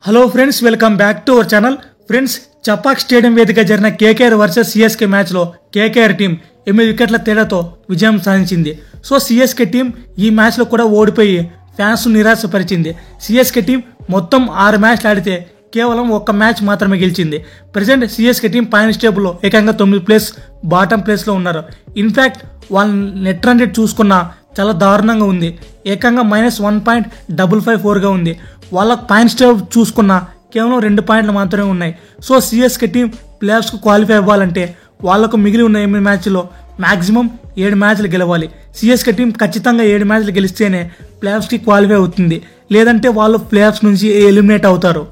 Hello friends, welcome back to our channel. Friends, Chepauk stadium వేదికగా జరిగిన KKR versus CSK మ్యాచ్లో KKR team 8 వికెట్ల తేడాతో విజయం సాధించింది. సో సిఎస్కే టీం ఈ మ్యాచ్లో కూడా ఓడిపోయి ఫ్యాన్స్ నిరాశపరిచింది. సిఎస్కే టీం మొత్తం 6 మ్యాచ్లు ఆడితే కేవలం 1 మ్యాచ్ మాత్రమే గెలిచింది. ప్రజెంట్ సిఎస్కే టీం పాయింట్స్ టేబుల్లో ఏకంగా 9 ప్లేస్ బాటమ్ ప్లేస్లో ఉన్నారు. ఇన్ఫ్యాక్ట్ వాళ్ళ నెట్ రన్ రేట్ చూసుకున్నా చాలా దారుణంగా ఉంది. ఏకంగా -1.554గా ఉంది. వాళ్ళ పాయింట్స్ టేబుల్ చూసుకున్నా కేవలం 2 పాయింట్లు మాత్రమే ఉన్నాయి. సో సిఎస్కే టీం ప్లేఆఫ్స్కు క్వాలిఫై అవ్వాలంటే వాళ్లకు మిగిలి ఉన్న 8 మ్యాచ్లో మ్యాక్సిమం 7 మ్యాచ్లు గెలవాలి. సిఎస్కే టీం ఖచ్చితంగా 7 మ్యాచ్లు గెలిస్తేనే ప్లేఆఫ్స్కి క్వాలిఫై అవుతుంది, లేదంటే వాళ్ళు ప్లేఆఫ్స్ నుంచి ఎలిమినేట్ అవుతారు.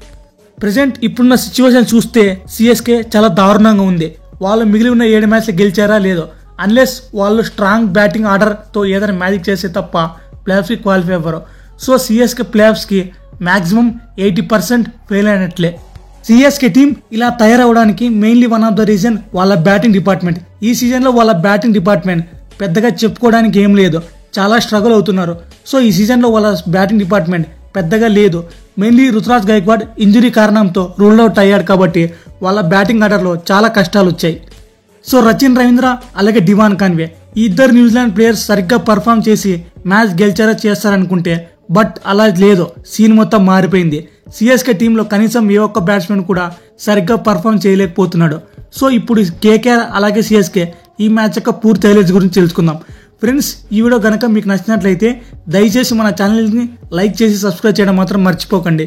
ప్రజెంట్ ఇప్పుడున్న సిచ్యువేషన్ చూస్తే సిఎస్కే చాలా దారుణంగా ఉంది. వాళ్ళు మిగిలి ఉన్న 7 మ్యాచ్లు గెలిచారా లేదో, అన్లెస్ వాళ్ళు స్ట్రాంగ్ బ్యాటింగ్ ఆర్డర్తో ఏదైనా మ్యాజిక్ చేస్తే తప్ప ప్లేఆఫ్స్కి క్వాలిఫై అవ్వరు. సో సిఎస్కే ప్లేఆఫ్స్కి మ్యాక్సిమం 80% ఫెయిల్ అయినట్లే. సిఎస్కే టీం ఇలా తయారవడానికి mainly one of the reason వాళ్ళ బ్యాటింగ్ డిపార్ట్మెంట్. ఈ సీజన్లో వాళ్ళ బ్యాటింగ్ డిపార్ట్మెంట్ పెద్దగా చెప్పుకోవడానికి ఏం లేదు, చాలా స్ట్రగుల్ అవుతున్నారు. సో ఈ సీజన్లో వాళ్ళ బ్యాటింగ్ డిపార్ట్మెంట్ పెద్దగా లేదు. మెయిన్లీ రుతురాజ్ గైక్వాడ్ ఇంజురీ కారణంతో రూల్డ్ అవుట్ అయ్యాడు కాబట్టి వాళ్ళ బ్యాటింగ్ ఆర్డర్లో చాలా కష్టాలు వచ్చాయి. సో రచిన్ రవీంద్ర అలాగే డివాన్ కాన్వే ఈ ఇద్దరు న్యూజిలాండ్ ప్లేయర్స్ సరిగ్గా పర్ఫామ్ చేసి మ్యాచ్ గెలిచారా చేస్తారనుకుంటే, బట్ అలా లేదు. సీన్ మొత్తం మారిపోయింది. సిఎస్కే టీంలో కనీసం ఏ ఒక్క బ్యాట్స్మెన్ కూడా సరిగ్గా పర్ఫామ్ చేయలేకపోతున్నాడు. సో ఇప్పుడు కేకేఆర్ అలాగే సిఎస్కే ఈ మ్యాచ్ యొక్క పూర్తి హైలైట్స్ గురించి తెలుసుకుందాం. ఫ్రెండ్స్, ఈ వీడియో కనుక మీకు నచ్చినట్లయితే దయచేసి మన ఛానల్ని లైక్ చేసి సబ్స్క్రైబ్ చేయడం మాత్రం మర్చిపోకండి.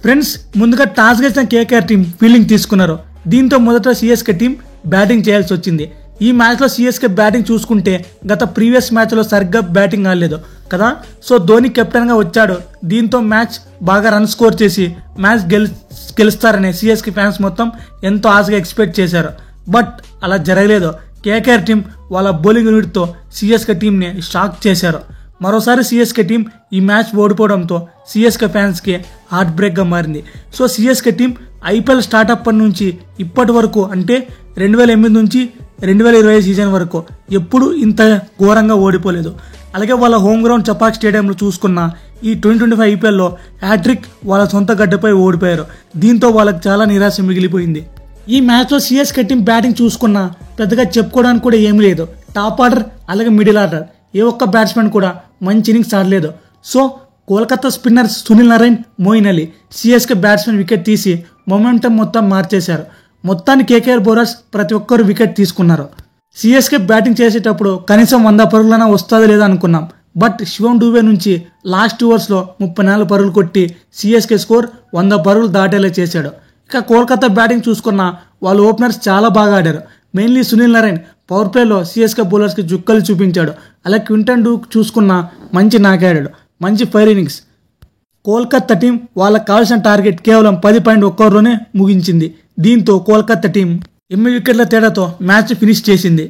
ఫ్రెండ్స్, ముందుగా టాస్ గెలిచిన కేకేఆర్ టీం ఫీల్డింగ్ తీసుకున్నారు. దీంతో మొదట సిఎస్కే టీం బ్యాటింగ్ చేయాల్సి వచ్చింది. ఈ మ్యాచ్లో సిఎస్కే బ్యాటింగ్ చూసుకుంటే గత ప్రీవియస్ మ్యాచ్లో సరిగ్గా బ్యాటింగ్ ఆడలేదు కదా. సో ధోని కెప్టెన్గా వచ్చాడు. దీంతో మ్యాచ్ బాగా రన్ స్కోర్ చేసి మ్యాచ్ గెలుస్తారని సిఎస్కే ఫ్యాన్స్ మొత్తం ఎంతో ఆశగా ఎక్స్పెక్ట్ చేశారు. బట్ అలా జరగలేదు. కేకేఆర్ టీం వాళ్ళ బౌలింగ్ యూనిట్తో సిఎస్కే టీంని షాక్ చేశారు. మరోసారి సిఎస్కే టీం ఈ మ్యాచ్ ఓడిపోవడంతో సిఎస్కే ఫ్యాన్స్కి హార్ట్ బ్రేక్గా మారింది. So CSK team IPL start అప్పటి నుంచి ఇప్పటి వరకు, అంటే 2008 నుంచి 2020 సీజన్ వరకు ఎప్పుడు ఇంత ఘోరంగా ఓడిపోలేదు. అలాగే వాళ్ళ హోమ్ గ్రౌండ్ చపాక్ స్టేడియంలో చూసుకున్న ఈ 2025 ఐపీఎల్లో హ్యాట్రిక్ వాళ్ళ సొంత గడ్డపై ఓడిపోయారు. దీంతో వాళ్ళకి చాలా నిరాశ మిగిలిపోయింది. ఈ మ్యాచ్లో సిఎస్కే టీం బ్యాటింగ్ చూసుకున్నా పెద్దగా చెప్పుకోవడానికి కూడా ఏమీ లేదు. టాప్ ఆర్డర్ అలాగే మిడిల్ ఆర్డర్ ఏ ఒక్క బ్యాట్స్మెన్ కూడా మంచి ఇన్నింగ్స్ ఆడలేదు. So Kolkata spinners Sunil Narine, Moeen Ali CSK batsmen wicket తీసి మొమెంటం మొత్తం మార్చేశారు. మొత్తాన్ని కేకేఆర్ బౌలర్స్ ప్రతి ఒక్కరు వికెట్ తీసుకున్నారు. సిఎస్కే బ్యాటింగ్ చేసేటప్పుడు కనీసం 100 పరుగులైనా వస్తుందో లేదో అనుకున్నాం. బట్ శివం డూబే నుంచి లాస్ట్ 2 ఓవర్స్లో 34 పరుగులు కొట్టి సిఎస్కే స్కోర్ 100 పరుగులు దాటేలా చేశాడు. ఇక కోల్కతా బ్యాటింగ్ చూసుకున్న వాళ్ళ ఓపెనర్స్ చాలా బాగా ఆడారు. మెయిన్లీ సునీల్ నారాయణ్ పవర్ ప్లేలో సిఎస్కే బౌలర్స్కి జుక్కలు చూపించాడు. అలాగే క్వింటన్ డూక్ చూసుకున్న మంచి నాకాడాడు, మంచి ఫైర్ ఇన్నింగ్స్. కోల్కతా టీం వాళ్ళకి కావాల్సిన టార్గెట్ కేవలం 10.1 ఓవర్లోనే ముగించింది. దీంతో కోల్కతా టీం 8 వికెట్ల తేడాతో మ్యాచ్ ఫినిష్ చేసింది.